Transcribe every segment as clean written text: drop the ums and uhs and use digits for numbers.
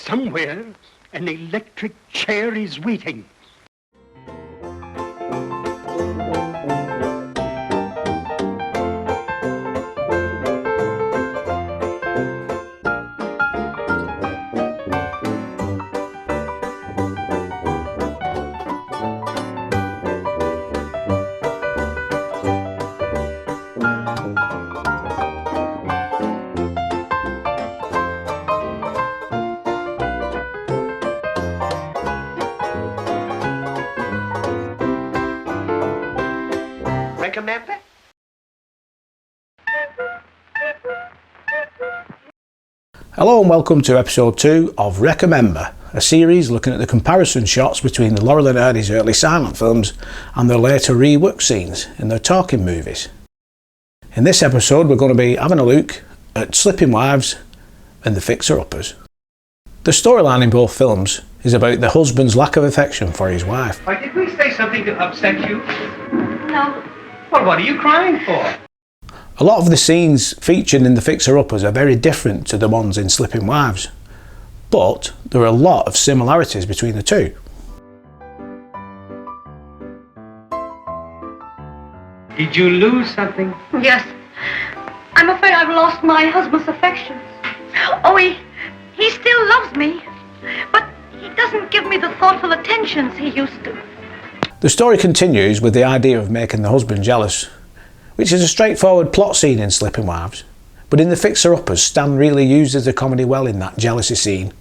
Somewhere, an electric chair is waiting. Recomember? Hello and welcome to episode 2 of Recomember, a series looking at the comparison shots between the Laurel Hardy's early silent films and their later reworked scenes in their talking movies. In this episode we're going to be having a look at Slipping Wives and The Fixer-Uppers. The storyline in both films is about the husband's lack of affection for his wife. Did we say something to upset you? No. Well, what are you crying for? A lot of the scenes featured in The Fixer-Uppers are very different to the ones in Slipping Wives, but there are a lot of similarities between the two. Did you lose something? Yes. I'm afraid I've lost my husband's affections. Oh, he still loves me, but he doesn't give me the thoughtful attentions he used to. The story continues with the idea of making the husband jealous, which is a straightforward plot scene in Slipping Wives, but in The Fixer-Uppers, Stan really uses the comedy well in that jealousy scene.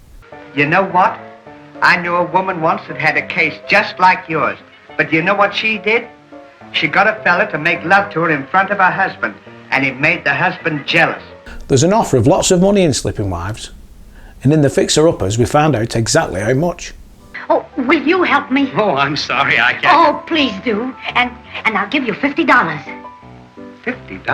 You know what? I knew a woman once that had a case just like yours. But you know what she did? She got a fella to make love to her in front of her husband, and it made the husband jealous. There's an offer of lots of money in Slipping Wives, and in The Fixer-Uppers we found out exactly how much. Oh, will you help me? Oh, I'm sorry, I can't. Oh, please do. And I'll give you $50. $50?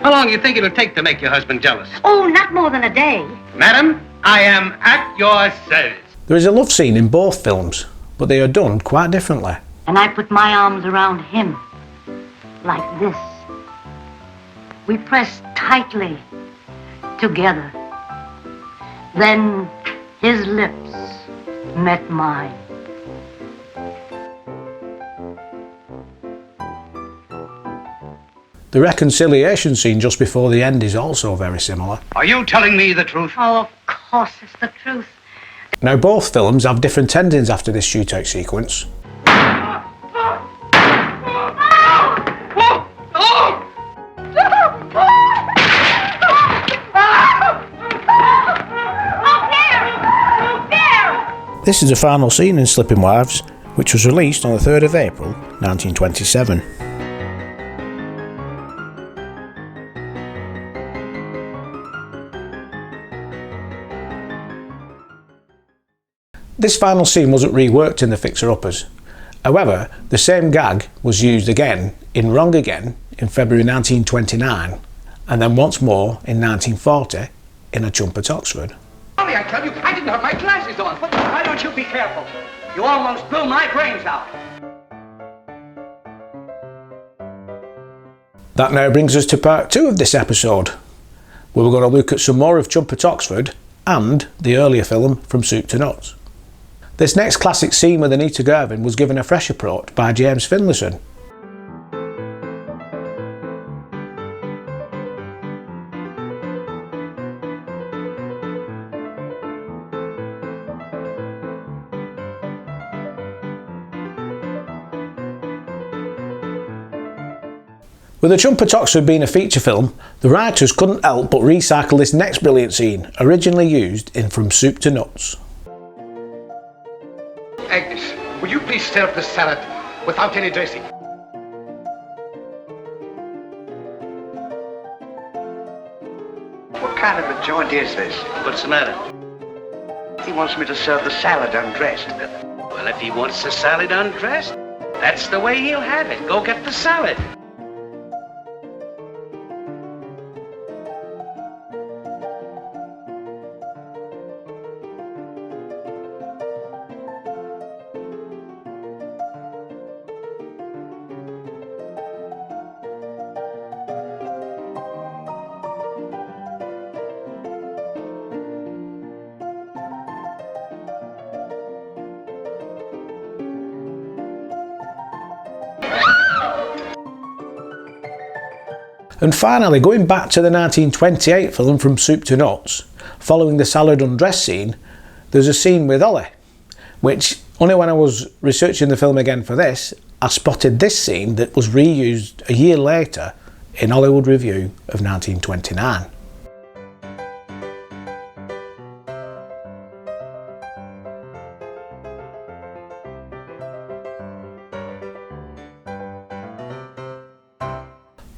How long do you think it'll take to make your husband jealous? Oh, not more than a day. Madam, I am at your service. There is a love scene in both films, but they are done quite differently. And I put my arms around him, like this. We pressed tightly together. Then his lips met mine. The reconciliation scene just before the end is also very similar. Are you telling me the truth? Oh, of course it's the truth. Now both films have different endings after this shootout sequence. This is the final scene in Slipping Wives, which was released on the 3rd of April 1927. This final scene wasn't reworked in The Fixer-Uppers. However, the same gag was used again in Wrong Again in February 1929, and then once more in 1940 in A Chump at Oxford. Sorry, I tell you, I didn't have my glasses on. Why don't you be careful? You almost blew my brains out. That now brings us to part 2 of this episode, where we're going to look at some more of Chump at Oxford and the earlier film From Soup to Nuts. This next classic scene with Anita Garvin was given a fresh approach by James Finlayson. With A Chump at Oxford being a feature film, the writers couldn't help but recycle this next brilliant scene, originally used in From Soup to Nuts. Agnes, will you please serve the salad without any dressing? What kind of a joint is this? What's the matter? He wants me to serve the salad undressed. Well, if he wants the salad undressed, that's the way he'll have it. Go get the salad. And finally, going back to the 1928 film From Soup to Nuts, following the salad undress scene, there's a scene with Ollie, which only when I was researching the film again for this, I spotted this scene that was reused a year later in Hollywood Review of 1929.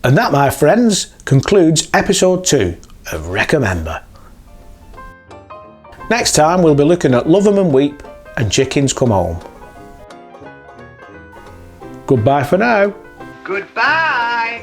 And that, my friends, concludes episode 2 of Recomember. Next time we'll be looking at Love 'Em and Weep and Chickens Come Home. Goodbye for now. Goodbye.